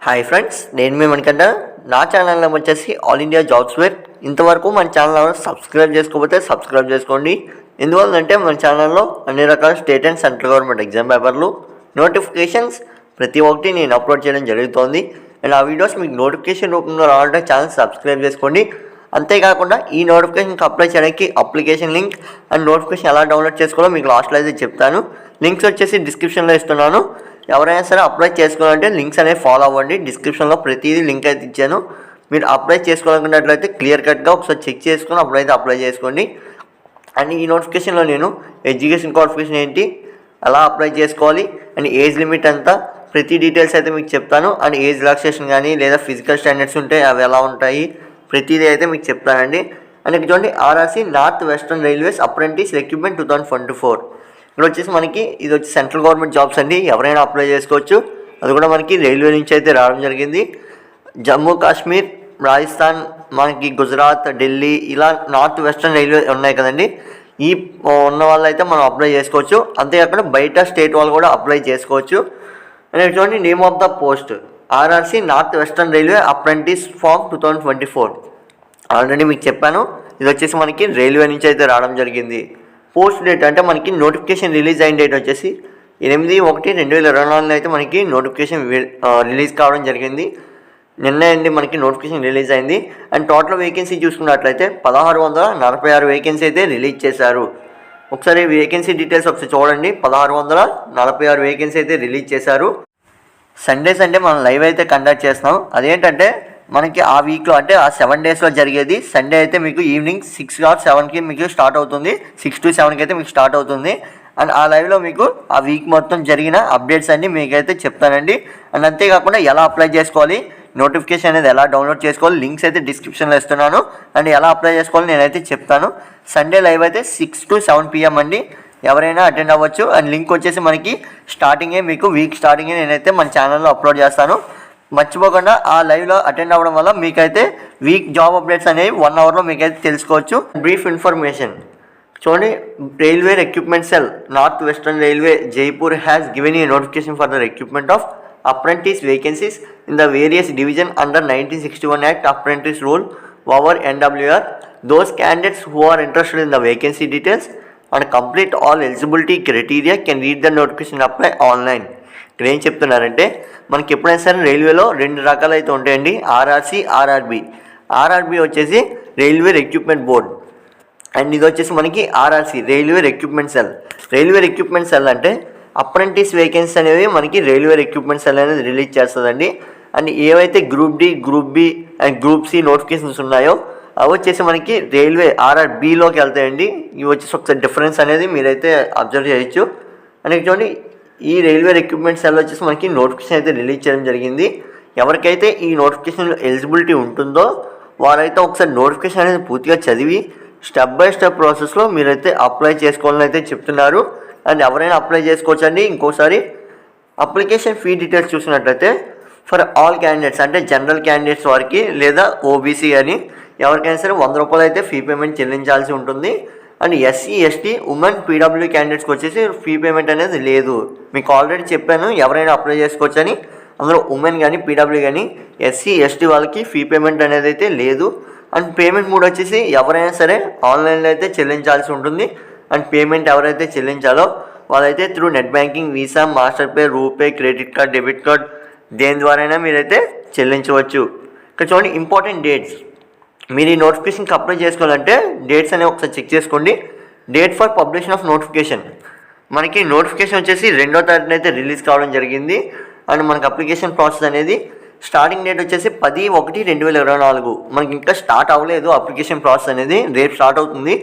Hi friends, నేను మీ మణికంఠ. నా ఛానల్లో వచ్చేసి ఆల్ ఇండియా జాబ్స్ వేర్. ఇంతవరకు మన ఛానల్ సబ్స్క్రైబ్ చేసుకోకపోతే సబ్స్క్రైబ్ చేసుకోండి. ఎందువల్లంటే మన ఛానల్లో అన్ని రకాల state and central government exam పేపర్లు నోటిఫికేషన్స్ ప్రతి ఒక్కటి నేను అప్లోడ్ చేయడం జరుగుతోంది. అండ్ ఆ వీడియోస్ మీకు నోటిఫికేషన్ రూపంలో రావాలంటే ఛానల్ సబ్స్క్రైబ్ చేసుకోండి. అంతేకాకుండా ఈ నోటిఫికేషన్కి అప్లై చేయడానికి అప్లికేషన్ లింక్ అండ్ నోటిఫికేషన్ ఎలా డౌన్లోడ్ చేసుకోవాలో మీకు లాస్ట్లో అయితే చెప్తాను. లింక్స్ వచ్చేసి డిస్క్రిప్షన్లో ఇస్తున్నాను. ఎవరైనా సరే అప్లై చేసుకోవాలంటే లింక్స్ అనేవి ఫాలో అవ్వండి. డిస్క్రిప్షన్లో ప్రతిదీ లింక్ అయితే ఇచ్చాను. మీరు అప్లై చేసుకోవాలనుకున్నట్లయితే క్లియర్ కట్గా ఒకసారి చెక్ చేసుకొని అప్పుడైతే అప్లై చేసుకోండి. అండ్ ఈ నోటిఫికేషన్లో నేను ఎడ్యుకేషన్ క్వాలిఫికేషన్ ఏంటి, ఎలా అప్లై చేసుకోవాలి అండ్ ఏజ్ లిమిట్ అంతా ప్రతి డీటెయిల్స్ అయితే మీకు చెప్తాను. అండ్ ఏజ్ రిలాక్సేషన్ కానీ లేదా ఫిజికల్ స్టాండర్డ్స్ ఉంటే అవి ఎలా ఉంటాయి ప్రతిదీ అయితే మీకు చెప్తానండి. అండ్ ఇక్కడ చూడండి, RRC north western railways apprentice recruitment 2024. ఇక్కడ వచ్చేసి మనకి ఇది వచ్చి సెంట్రల్ గవర్నమెంట్ జాబ్స్ అండి. ఎవరైనా అప్లై చేసుకోవచ్చు. అది కూడా మనకి రైల్వే నుంచి అయితే రావడం జరిగింది. జమ్మూ కాశ్మీర్, రాజస్థాన్, మనకి గుజరాత్, ఢిల్లీ ఇలా నార్త్ వెస్టర్న్ రైల్వే ఉన్నాయి కదండి. ఈ ఉన్న వాళ్ళు అయితే మనం అప్లై చేసుకోవచ్చు. అంతేకాకుండా బయట స్టేట్ వాళ్ళు కూడా అప్లై చేసుకోవచ్చు. అండ్ చూడండి, name of the post RRC north western railway apprentice form 2024. Already మీకు చెప్పాను, ఇది వచ్చేసి మనకి రైల్వే నుంచి అయితే రావడం జరిగింది. పోస్ట్ డేట్ అంటే మనకి నోటిఫికేషన్ రిలీజ్ అయిన డేట్ వచ్చేసి 8/1/2024 అయితే మనకి నోటిఫికేషన్ రిలీజ్ కావడం జరిగింది. నిన్నే అండి మనకి నోటిఫికేషన్ రిలీజ్ అయింది. అండ్ టోటల్ వేకెన్సీ చూసుకున్నట్లయితే 1646 వేకెన్సీ అయితే రిలీజ్ చేశారు. ఒకసారి వేకెన్సీ డీటెయిల్స్ ఒకసారి చూడండి. 1646 వేకెన్సీ అయితే రిలీజ్ చేశారు. సండే మనం లైవ్ అయితే కండక్ట్ చేస్తున్నాం. అదేంటంటే మనకి ఆ వీక్లో అంటే ఆ 7 డేస్లో జరిగేది. సండే అయితే మీకు ఈవినింగ్ 6 or 7కి మీకు స్టార్ట్ అవుతుంది. 6 to 7కి అయితే మీకు స్టార్ట్ అవుతుంది. అండ్ ఆ లైవ్లో మీకు ఆ వీక్ మొత్తం జరిగిన అప్డేట్స్ అన్నీ మీకైతే చెప్తానండి. అండ్ అంతేకాకుండా ఎలా అప్లై చేసుకోవాలి, నోటిఫికేషన్ అనేది ఎలా డౌన్లోడ్ చేసుకోవాలి, లింక్స్ అయితే డిస్క్రిప్షన్లో ఇస్తున్నాను. అండ్ ఎలా అప్లై చేసుకోవాలి నేనైతే చెప్తాను. సండే లైవ్ అయితే 6 to 7 PM అండి. ఎవరైనా అటెండ్ అవ్వచ్చు. అండ్ లింక్ వచ్చేసి మనకి స్టార్టింగే మీకు వీక్ స్టార్టింగే నేనైతే మన ఛానల్లో అప్లోడ్ చేస్తాను. మర్చిపోకుండా ఆ లైవ్లో అటెండ్ అవ్వడం వల్ల మీకైతే వీక్ జాబ్ అప్డేట్స్ అనేవి 1 hourలో మీకైతే తెలుసుకోవచ్చు. బ్రీఫ్ ఇన్ఫర్మేషన్ చూడండి, railway recruitment cell north western railway Jaipur has given a notification for the recruitment of apprentice vacancies in the various division under 1961 Act apprentice rule over NWR. Those candidates who are interested in the vacancy details and complete all eligibility criteria can read the notification and apply online. ఇక్కడ ఏం చెప్తున్నారంటే మనకి ఎప్పుడైనా సరే రైల్వేలో 2 రకాలు అయితే ఉంటాయండి, ఆర్ఆర్సీ, ఆర్ఆర్బి. ఆర్ఆర్బి వచ్చేసి రైల్వే రిక్రూట్మెంట్ బోర్డ్ అండ్ ఇది వచ్చేసి మనకి RRC railway recruitment cell. Railway recruitment cell అంటే అప్రెంటిస్ వేకెన్సీ అనేవి మనకి రైల్వే రిక్రూట్మెంట్ సెల్ అనేది రిలీజ్ చేస్తుందండి. అండ్ ఏవైతే group D, group B and group C notifications ఉన్నాయో అవి వచ్చేసి మనకి రైల్వే ఆర్ఆర్బిలోకి వెళ్తాయండి. ఇవి వచ్చేసి ఒకసారి డిఫరెన్స్ అనేది మీరైతే అబ్జర్వ్ చేయొచ్చు. అండ్ చూడండి, ఈ రైల్వే రిక్రూట్మెంట్ సెల్ వచ్చేసి మనకి నోటిఫికేషన్ అయితే రిలీజ్ చేయడం జరిగింది. ఎవరికైతే ఈ నోటిఫికేషన్లో ఎలిజిబిలిటీ ఉంటుందో వారైతే ఒకసారి నోటిఫికేషన్ అనేది పూర్తిగా చదివి స్టెప్ బై స్టెప్ ప్రాసెస్లో మీరైతే అప్లై చేసుకోవాలని అయితే చెప్తున్నారు. అండ్ ఎవరైనా అప్లై చేసుకోవచ్చండి. ఇంకోసారి అప్లికేషన్ ఫీ డీటెయిల్స్ చూసినట్లయితే ఫర్ ఆల్ క్యాండిడేట్స్ అంటే జనరల్ క్యాండిడేట్స్ వారికి లేదా ఓబీసీ అని ఎవరికైనా సరే 100 రూపాయలు అయితే ఫీ పేమెంట్ చెల్లించాల్సి ఉంటుంది. And SC, ST, women, PW క్యాండిడేట్స్కి వచ్చేసి ఫీ పేమెంట్ అనేది లేదు. మీకు ఆల్రెడీ చెప్పాను ఎవరైనా అప్లై చేసుకోవచ్చని. అందులో ఉమెన్ కానీ, పీడబ్ల్యూ కానీ, ఎస్సీ, ఎస్టీ వాళ్ళకి ఫీ పేమెంట్ అనేది అయితే లేదు. అండ్ పేమెంట్ మోడ్ వచ్చేసి ఎవరైనా సరే ఆన్లైన్లో అయితే చెల్లించాల్సి ఉంటుంది. అండ్ పేమెంట్ ఎవరైతే చెల్లించాలో వాళ్ళైతే through net banking, visa, master pay, RuPay, credit card, debit card దేని ద్వారైనా మీరైతే చెల్లించవచ్చు. ఇక్కడ చూడండి, ఇంపార్టెంట్ డేట్స్. మీరు ఈ నోటిఫికేషన్కి అప్లై చేసుకోవాలంటే డేట్స్ అనేవి ఒకసారి చెక్ చేసుకోండి. డేట్ ఫర్ పబ్లిషన్ ఆఫ్ నోటిఫికేషన్ మనకి నోటిఫికేషన్ వచ్చేసి 2వ తారీఖున అయితే రిలీజ్ కావడం జరిగింది. అండ్ మనకి అప్లికేషన్ ప్రాసెస్ అనేది స్టార్టింగ్ డేట్ వచ్చేసి 10/1/2024. మనకి ఇంకా స్టార్ట్ అవ్వలేదు అప్లికేషన్ ప్రాసెస్ అనేది, రేపు స్టార్ట్ అవుతుంది.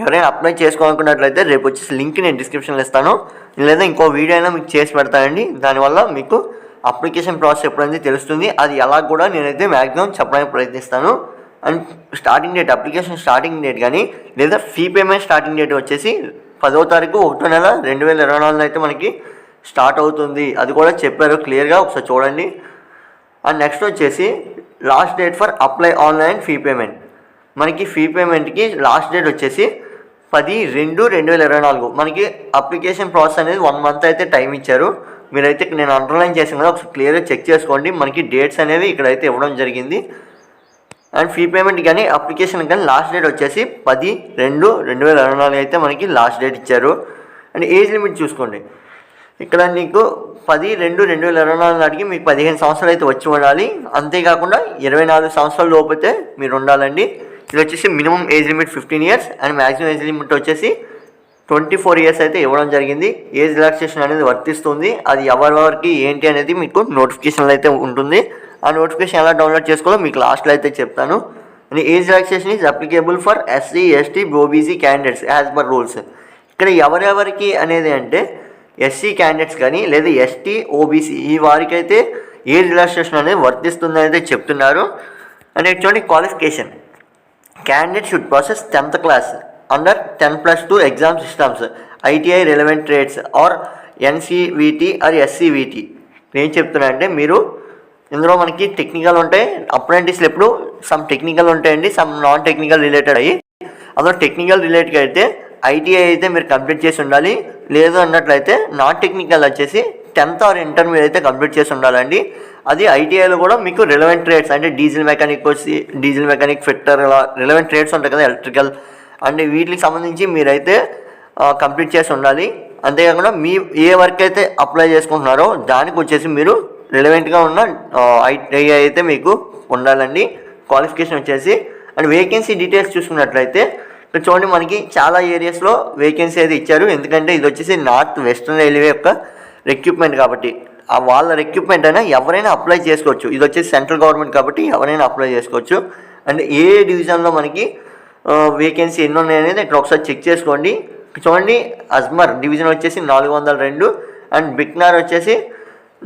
ఎవరైనా అప్లై చేసుకోవాలనుకున్నట్లయితే రేపు వచ్చేసి లింక్ నేను డిస్క్రిప్షన్లో ఇస్తాను, లేదా ఇంకో వీడియో అయినా మీకు చేసి పెడతానండి. దానివల్ల మీకు అప్లికేషన్ ప్రాసెస్ ఎప్పుడైతే తెలుస్తుంది. అది ఎలా కూడా నేనైతే మ్యాక్సిమం చెప్పడానికి ప్రయత్నిస్తాను. And starting date, application starting date కానీ లేదా ఫీ పేమెంట్ స్టార్టింగ్ డేట్ వచ్చేసి 10వ తారీఖు 1వ నెల 2024 అయితే మనకి స్టార్ట్ అవుతుంది. అది కూడా చెప్పారు క్లియర్గా, ఒకసారి చూడండి. అండ్ నెక్స్ట్ వచ్చేసి last date for apply online fee payment. మనకి ఫీ పేమెంట్కి లాస్ట్ డేట్ వచ్చేసి 10/2/2024. మనకి అప్లికేషన్ ప్రాసెస్ అనేది 1 month అయితే టైం ఇచ్చారు. మీరైతే నేను అండర్లైన్ చేసాను కదా, ఒకసారి క్లియర్గా చెక్ చేసుకోండి. మనకి డేట్స్ అనేవి ఇక్కడైతే ఇవ్వడం జరిగింది. అండ్ ఫీ పేమెంట్ కానీ అప్లికేషన్ కానీ లాస్ట్ డేట్ వచ్చేసి 10/2/2024 అయితే మనకి లాస్ట్ డేట్ ఇచ్చారు. అండ్ ఏజ్ లిమిట్ చూసుకోండి, ఇక్కడ నీకు 10/2/2024 నాటికి మీకు 15 సంవత్సరాలు అయితే వచ్చి ఉండాలి. అంతేకాకుండా 24 సంవత్సరాల లోపైతే మీరు ఉండాలండి. ఇది వచ్చేసి minimum age limit 15 years and maximum age limit వచ్చేసి 24 years అయితే ఇవ్వడం జరిగింది. ఏజ్ రిలాక్సేషన్ అనేది వర్తిస్తుంది. అది ఎవరెవరికి ఏంటి అనేది మీకు నోటిఫికేషన్లో అయితే ఉంటుంది. ఆ నోటిఫికేషన్ ఎలా డౌన్లోడ్ చేసుకోవాలో మీకు లాస్ట్లో అయితే చెప్తాను. And age relaxation is applicable for SC, ST, OBC candidates as per rules. ఇక్కడ ఎవరెవరికి అనేది అంటే SC క్యాండిడేట్స్ కానీ లేదా ST, OBC ఈ వారికి అయితే ఏజ్ రిలాక్సేషన్ అనేది వర్తిస్తుందని అయితే చెప్తున్నారు. అండ్ చూడండి qualification, candidate should process 10th class under 10+2 exam systems, ITI relevant trades or NCVT or SCVT. నేను చెప్తున్నా అంటే మీరు ఇందులో మనకి టెక్నికల్ ఉంటాయి, అప్రెంటిస్లు ఎప్పుడు సమ్ టెక్నికల్ ఉంటాయండి, సమ్ నాన్ టెక్నికల్ రిలేటెడ్ అయ్యి. అందులో టెక్నికల్ రిలేటెడ్ అయితే ITI అయితే మీరు కంప్లీట్ చేసి ఉండాలి. లేదు అన్నట్లయితే నాన్ టెక్నికల్ వచ్చేసి 10th or ఇంటర్మీడియట్ అయితే కంప్లీట్ చేసి ఉండాలండి. అది ITIలో కూడా మీకు రిలవెంట్ ట్రేడ్స్ అంటే డీజిల్ మెకానిక్ వచ్చి డీజిల్ మెకానిక్, ఫిట్టర్, ఇలా రిలవెంట్ ట్రేడ్స్ ఉంటాయి కదా, ఎలక్ట్రికల్ అండ్ వీటికి సంబంధించి మీరైతే కంప్లీట్ చేసి ఉండాలి. అంతేకాకుండా మీ ఏ వర్క్ అయితే అప్లై చేసుకుంటున్నారో దానికి వచ్చేసి మీరు రిలవెంట్గా ఉన్న ITI అయితే మీకు ఉండాలండి. క్వాలిఫికేషన్ వచ్చేసి అండ్ వేకెన్సీ డీటెయిల్స్ చూసుకున్నట్లయితే ఇక్కడ చూడండి మనకి చాలా ఏరియాస్లో వేకెన్సీ అయితే ఇచ్చారు. ఎందుకంటే ఇది వచ్చేసి నార్త్ వెస్టర్న్ రైల్వే యొక్క రిక్రూట్మెంట్ కాబట్టి ఆ వాళ్ళ రిక్రూట్మెంట్ అయినా ఎవరైనా అప్లై చేసుకోవచ్చు. ఇది వచ్చేసి సెంట్రల్ గవర్నమెంట్ కాబట్టి ఎవరైనా అప్లై చేసుకోవచ్చు. అండ్ ఏ డివిజన్లో మనకి వేకెన్సీ ఎన్ని ఉన్నాయనేది ఇక్కడ ఒకసారి చెక్ చేసుకోండి. చూడండి అజ్మర్ డివిజన్ వచ్చేసి 402 అండ్ బిక్నార్ వచ్చేసి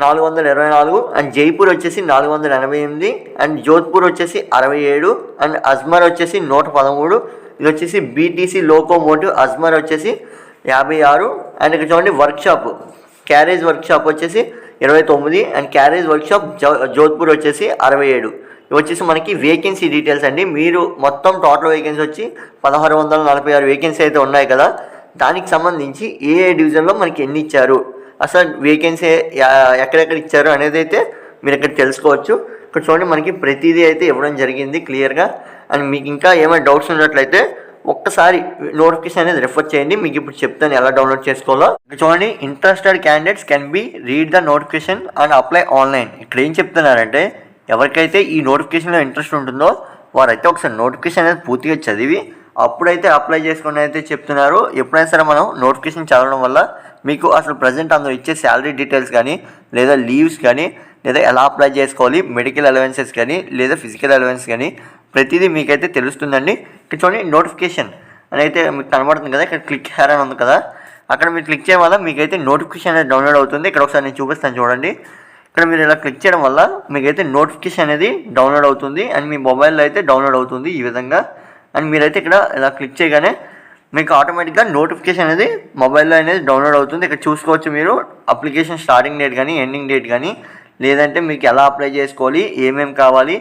424 అండ్ జైపూర్ వచ్చేసి 488 అండ్ జోధ్పూర్ వచ్చేసి 67 అండ్ అజ్మర్ వచ్చేసి 113. ఇది వచ్చేసి BTC లోకోమోటివ్ అజ్మర్ వచ్చేసి 56 అండ్ ఇక్కడ చూడండి వర్క్షాప్ క్యారేజ్ వర్క్షాప్ వచ్చేసి 29 అండ్ క్యారేజ్ వర్క్షాప్ జోధ్పూర్ వచ్చేసి 67. ఇవి వచ్చేసి మనకి వేకెన్సీ డీటెయిల్స్ అండి. మీరు మొత్తం టోటల్ వేకెన్సీ వచ్చి 1646 వేకెన్సీ అయితే ఉన్నాయి కదా, దానికి సంబంధించి ఏ డివిజన్లో మనకి ఎన్ని ఇచ్చారు, అసలు వేకెన్సీ ఎక్కడెక్కడ ఇచ్చారు అనేది అయితే మీరు ఇక్కడ తెలుసుకోవచ్చు. ఇక్కడ చూడండి మనకి ప్రతిదీ అయితే ఇవ్వడం జరిగింది క్లియర్గా. అండ్ మీకు ఇంకా ఏమైనా డౌట్స్ ఉన్నట్లయితే ఒక్కసారి నోటిఫికేషన్ అనేది రెఫర్ చేయండి, మీకు ఇప్పుడు చెప్తాను ఎలా డౌన్లోడ్ చేసుకోవాలో. చూడండి interested candidates can be read the notification and apply online. ఇక్కడ ఏం చెప్తున్నారంటే ఎవరికైతే ఈ నోటిఫికేషన్లో ఇంట్రెస్ట్ ఉంటుందో వారైతే ఒకసారి నోటిఫికేషన్ అనేది పూర్తిగా చదివి అప్పుడైతే అప్లై చేసుకుని అయితే చెప్తున్నారు. ఎప్పుడైనా సరే మనం నోటిఫికేషన్ చదవడం వల్ల మీకు అసలు ప్రజెంట్ అందులో ఇచ్చే శాలరీ డీటెయిల్స్ కానీ లేదా లీవ్స్ కానీ లేదా ఎలా అప్లై చేసుకోవాలి, మెడికల్ అలవెన్సెస్ కానీ లేదా ఫిజికల్ అలవెన్స్ కానీ ప్రతిదీ మీకైతే తెలుస్తుందండి. ఇక్కడ చూడండి నోటిఫికేషన్ అని అయితే మీకు కనబడుతుంది కదా, ఇక్కడ క్లిక్ హెయిర్ అని ఉంది కదా, అక్కడ మీరు క్లిక్ చేయడం వల్ల మీకైతే నోటిఫికేషన్ అనేది డౌన్లోడ్ అవుతుంది. ఇక్కడ ఒకసారి నేను చూపిస్తాను చూడండి. ఇక్కడ మీరు ఇలా క్లిక్ చేయడం వల్ల మీకైతే నోటిఫికేషన్ అనేది డౌన్లోడ్ అవుతుంది అండ్ మీ మొబైల్లో అయితే డౌన్లోడ్ అవుతుంది ఈ విధంగా. అండ్ మీరైతే ఇక్కడ ఇలా క్లిక్ చేయగానే మీకు ఆటోమేటిక్గా నోటిఫికేషన్ అనేది మొబైల్లో అనేది డౌన్లోడ్ అవుతుంది. ఇక్కడ చూసుకోవచ్చు మీరు అప్లికేషన్ స్టార్టింగ్ డేట్ కానీ ఎండింగ్ డేట్ కానీ, లేదంటే మీకు ఎలా అప్లై చేసుకోవాలి, ఏమేమి కావాలి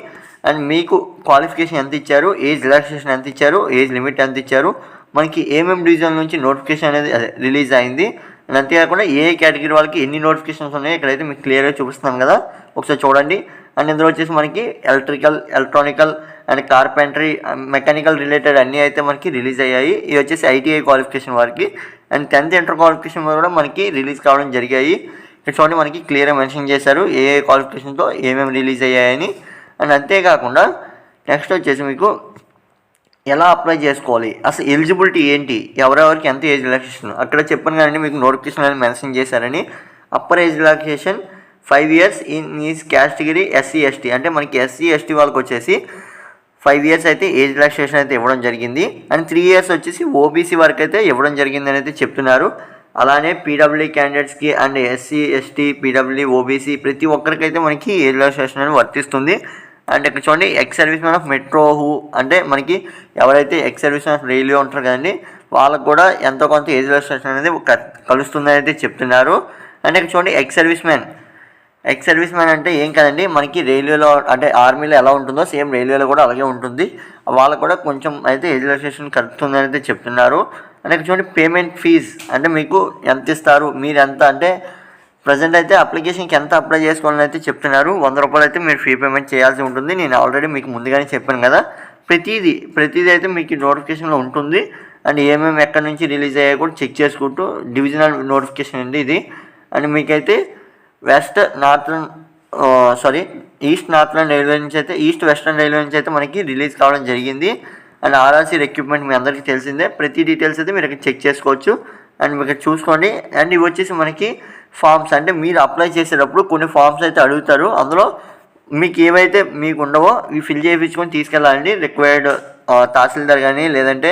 అండ్ మీకు క్వాలిఫికేషన్ ఎంత ఇచ్చారు, ఏజ్ రిలాక్సేషన్ ఎంత ఇచ్చారు, ఏజ్ లిమిట్ ఎంత ఇచ్చారు, మనకి ఏమేమి డివిజన్ నుంచి నోటిఫికేషన్ అనేది రిలీజ్ అయింది అండ్ అంతేకాకుండా ఏ కేటగిరీ వాళ్ళకి ఎన్ని నోటిఫికేషన్స్ ఉన్నాయో ఇక్కడైతే మీకు క్లియర్గా చూపిస్తున్నాం కదా, ఒకసారి చూడండి. అండ్ ఇందులో వచ్చేసి మనకి electrical, electronical and carpentry, mechanical related అన్నీ అయితే మనకి రిలీజ్ అయ్యాయి. ఇది వచ్చేసి ITI క్వాలిఫికేషన్ వారికి అండ్ 10th ఇంటర్ క్వాలిఫికేషన్ కూడా మనకి రిలీజ్ కావడం జరిగాయి. ఇక్కడ చూడండి మనకి క్లియర్గా మెన్షన్ చేశారు ఏ క్వాలిఫికేషన్తో ఏమేమి రిలీజ్ అయ్యాయని. అండ్ అంతేకాకుండా నెక్స్ట్ వచ్చేసి మీకు ఎలా అప్లై చేసుకోవాలి, అసలు ఎలిజిబిలిటీ ఏంటి, ఎవరెవరికి ఎంత ఏజ్ రిలాక్సేషన్ అక్కడ చెప్పాను కానీ మీకు నోటిఫికేషన్ అనేది మెన్షన్ చేశారని. Upper age relaxation 5 years in is category SC ST అంటే మనకి SC ST వాళ్ళకి వచ్చేసి 5 years అయితే ఏజ్ రిలాక్సేషన్ అయితే ఇవ్వడం జరిగింది. అండ్ 3 years వచ్చేసి OBC వరకు అయితే ఇవ్వడం జరిగిందని అయితే చెప్తున్నారు. అలానే PWD క్యాండిడేట్స్కి and SC ST PWD OBC ప్రతి ఒక్కరికైతే మనకి ఏజ్ రిలాక్సేషన్ అనేది వర్తిస్తుంది. అండ్ ఇక్కడ చూడండి ex service man of metro who అంటే మనకి ఎవరైతే ex service man of railway ఉంటారు కదండి వాళ్ళకు కూడా ఎంతో కొంత ఏజ్ రిలాక్సేషన్ అనేది కలుస్తుందని అయితే చెప్తున్నారు. అండ్ ఇక్కడ చూడండి ఎక్స్ సర్వీస్ మ్యాన్ అంటే ఏం కదండి, మనకి రైల్వేలో అంటే ఆర్మీలో ఎలా ఉంటుందో సేమ్ రైల్వేలో కూడా అలాగే ఉంటుంది. వాళ్ళకు కూడా కొంచెం అయితే ఏజ్ రిలాక్సేషన్ కలుగుతుందని అయితే చెప్తున్నారు. అండ్ ఇక్కడ చూడండి పేమెంట్ ఫీజ్ అంటే మీకు ఎంత ఇస్తారు, మీరు ఎంత అంటే ప్రజెంట్ అయితే అప్లికేషన్కి ఎంత అప్లై చేసుకోవాలని అయితే చెప్తున్నారు. 100 రూపాయలు అయితే మీరు ఫ్రీ పేమెంట్ చేయాల్సి ఉంటుంది. నేను ఆల్రెడీ మీకు ముందుగానే చెప్పాను కదా. ప్రతిదీ అయితే మీకు నోటిఫికేషన్లో ఉంటుంది. అండ్ ఏమేమి ఎక్కడి నుంచి రిలీజ్ అయ్యాయో కూడా చెక్ చేసుకుంటూ డివిజనల్ నోటిఫికేషన్ అండి ఇది. అండ్ మీకైతే ఈస్ట్ నార్థన్ రైల్వే నుంచి అయితే ఈస్ట్ వెస్టర్న్ రైల్వే నుంచి అయితే మనకి రిలీజ్ కావడం జరిగింది. అండ్ ఆర్ఆర్సీ రిక్రూట్మెంట్ మీ అందరికీ తెలిసిందే. ప్రతి డీటెయిల్స్ అయితే మీరు ఇక్కడ చెక్ చేసుకోవచ్చు. అండ్ మీరు చూసుకోండి. అండ్ ఇవి వచ్చేసి మనకి ఫామ్స్, అంటే మీరు అప్లై చేసేటప్పుడు కొన్ని ఫామ్స్ అయితే అడుగుతారు. అందులో మీకు ఏవైతే మీకు ఉండవో ఇవి ఫిల్ చేయించుకొని తీసుకెళ్ళాలండి. రిక్వైర్డ్ తహసీల్దార్ కానీ లేదంటే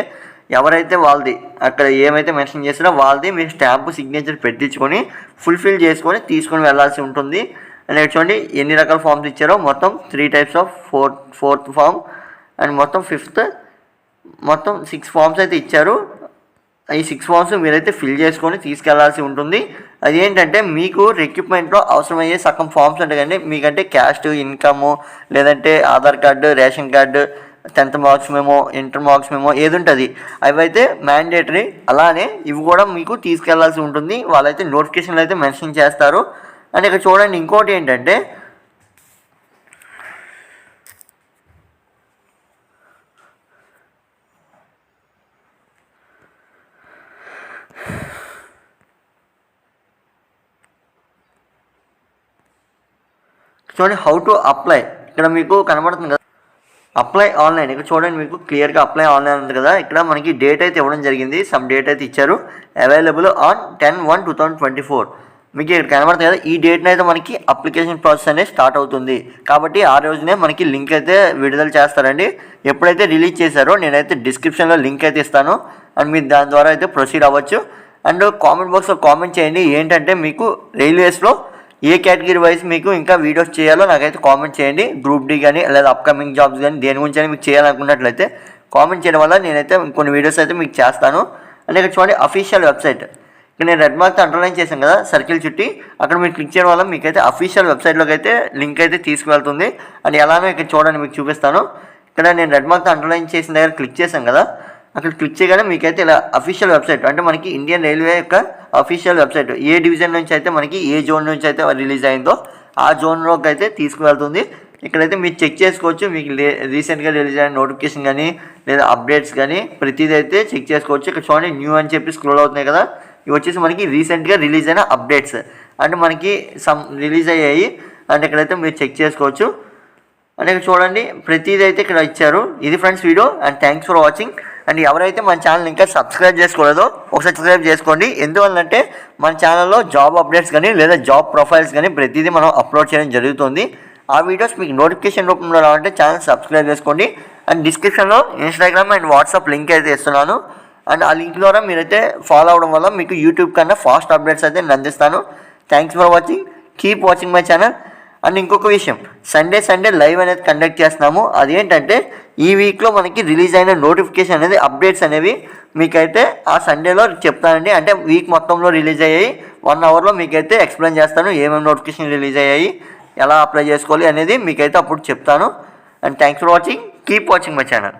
ఎవరైతే వాళ్ళది అక్కడ ఏమైతే మెన్షన్ చేస్తారో వాళ్ళది మీరు స్టాంపు సిగ్నేచర్ పెట్టించుకొని ఫుల్ఫిల్ చేసుకొని తీసుకొని వెళ్ళాల్సి ఉంటుంది. అండ్ చూడండి ఎన్ని రకాల ఫామ్స్ ఇచ్చారో. మొత్తం 3 types of fourth form and మొత్తం 6 ఫామ్స్ అయితే ఇచ్చారు. ఈ 6 ఫామ్స్ మీరైతే ఫిల్ చేసుకొని తీసుకెళ్లాల్సి ఉంటుంది. అదేంటంటే మీకు రిక్రూట్మెంట్లో అవసరమయ్యే సగం ఫామ్స్ ఉంటాయి కండి. మీకంటే క్యాస్ట్, ఇన్కమ్, లేదంటే Aadhaar card, ration card, 10th marks memo, inter marks memo ఏది ఉంటుంది అవైతే మ్యాండేటరీ. అలానే ఇవి కూడా మీకు తీసుకెళ్లాల్సి ఉంటుంది. వాళ్ళైతే నోటిఫికేషన్లు అయితే మెన్షన్ చేస్తారు. అండ్ ఇక్కడ చూడండి ఇంకోటి ఏంటంటే చూడండి హౌ టు అప్లై. ఇక్కడ మీకు కనబడుతుంది కదా అప్లై ఆన్లైన్. ఇక్కడ చూడండి మీకు క్లియర్గా అప్లై ఆన్లైన్ ఉంది కదా. ఇక్కడ మనకి డేట్ అయితే ఇవ్వడం జరిగింది. సమ్ డేట్ అయితే ఇచ్చారు. Available on 10/1/2024. మీకు ఇక్కడ కనబడుతుంది కదా. ఈ డేట్ని అయితే మనకి అప్లికేషన్ ప్రాసెస్ అనేది స్టార్ట్ అవుతుంది. కాబట్టి ఆ రోజునే మనకి లింక్ అయితే విడుదల చేస్తారండి. ఎప్పుడైతే రిలీజ్ చేశారో నేనైతే డిస్క్రిప్షన్లో లింక్ అయితే ఇస్తాను. అండ్ మీరు దాని ద్వారా అయితే ప్రొసీడ్ అవ్వచ్చు. అండ్ కామెంట్ బాక్స్లో కామెంట్ చేయండి ఏంటంటే మీకు రైల్వేస్లో ఏ కేటగిరీ వైజ్ మీకు ఇంకా వీడియోస్ చేయాలో నాకైతే కామెంట్ చేయండి. గ్రూప్ డి కానీ లేదా అప్కమింగ్ జాబ్స్ కానీ దేని గురించి అని మీకు చేయాలనుకున్నట్లయితే కామెంట్ చేయడం వల్ల నేనైతే కొన్ని వీడియోస్ అయితే మీకు చేస్తాను. అండ్ ఇక్కడ చూడండి అఫీషియల్ వెబ్సైట్. ఇక్కడ నేను రెడ్ మార్క్తో అండర్లైన్ చేశాను కదా సర్కిల్ చుట్టి, అక్కడ మీరు క్లిక్ చేయడం వల్ల మీకైతే అఫీషియల్ వెబ్సైట్లోకి అయితే లింక్ అయితే తీసుకువెళ్తుంది. అండ్ ఎలానో ఇక్కడ చూడండి మీకు చూపిస్తాను. ఇక్కడ నేను రెడ్ మార్క్తో అండర్లైన్ చేసిన దగ్గర క్లిక్ చేశాను కదా, అక్కడ క్లిక్ చేయగానే మీకైతే ఇలా అఫీషియల్ వెబ్సైట్ అంటే మనకి ఇండియన్ రైల్వే యొక్క అఫీషియల్ వెబ్సైట్ ఏ డివిజన్ నుంచి అయితే మనకి ఏ జోన్ నుంచి అయితే రిలీజ్ అయిందో ఆ జోన్లోకి అయితే తీసుకువెళ్తుంది. ఇక్కడైతే మీరు చెక్ చేసుకోవచ్చు. మీకు రీసెంట్గా రిలీజ్ అయిన నోటిఫికేషన్ కానీ లేదా అప్డేట్స్ కానీ ప్రతిదీ అయితే చెక్ చేసుకోవచ్చు. ఇక్కడ చూడండి న్యూ అని చెప్పి స్క్రోల్ అవుతున్నాయి కదా, ఇవి వచ్చేసి మనకి రీసెంట్గా రిలీజ్ అయిన అప్డేట్స్ అంటే మనకి రిలీజ్ అయ్యాయి. అండ్ ఇక్కడైతే మీరు చెక్ చేసుకోవచ్చు. అండ్ ఇక్కడ చూడండి ప్రతిదీ అయితే ఇక్కడ ఇచ్చారు. ఇది friends video. And thanks for watching. And ఎవరైతే మన ఛానల్ ఇంకా సబ్స్క్రైబ్ చేసుకోలేదో ఒకసారి సబ్స్క్రైబ్ చేసుకోండి. ఎందువల్లంటే మన ఛానల్లో జాబ్ అప్డేట్స్ కానీ లేదా జాబ్ ప్రొఫైల్స్ కానీ ప్రతిదీ మనం అప్లోడ్ చేయడం జరుగుతుంది. ఆ వీడియోస్ మీకు నోటిఫికేషన్ రూపంలో రావాలంటే ఛానల్ సబ్స్క్రైబ్ చేసుకోండి. అండ్ డిస్క్రిప్షన్లో ఇన్స్టాగ్రామ్ అండ్ వాట్సాప్ లింక్ అయితే ఇస్తున్నాను. అండ్ ఆ లింక్ ద్వారా మీరైతే ఫాలో అవడం వల్ల మీకు యూట్యూబ్ కన్నా ఫాస్ట్ అప్డేట్స్ అయితే నేను అందిస్తాను. Thanks for watching. Keep watching my channel. And ఇంకొక విషయం, సండే లైవ్ అనేది కండక్ట్ చేస్తున్నాము. అదేంటంటే ఈ వీక్లో మనకి రిలీజ్ అయిన నోటిఫికేషన్ అనేది అప్డేట్స్ అనేవి మీకైతే ఆ సండేలో చెప్తానండి. అంటే వీక్ మొత్తంలో రిలీజ్ అయ్యాయి 1 అవర్లో మీకైతే ఎక్స్ప్లెయిన్ చేస్తాను. ఏమేమి నోటిఫికేషన్ రిలీజ్ అయ్యాయి, ఎలా అప్లై చేసుకోవాలి అనేది మీకైతే అప్పుడు చెప్తాను. And thanks for watching. Keep watching my channel.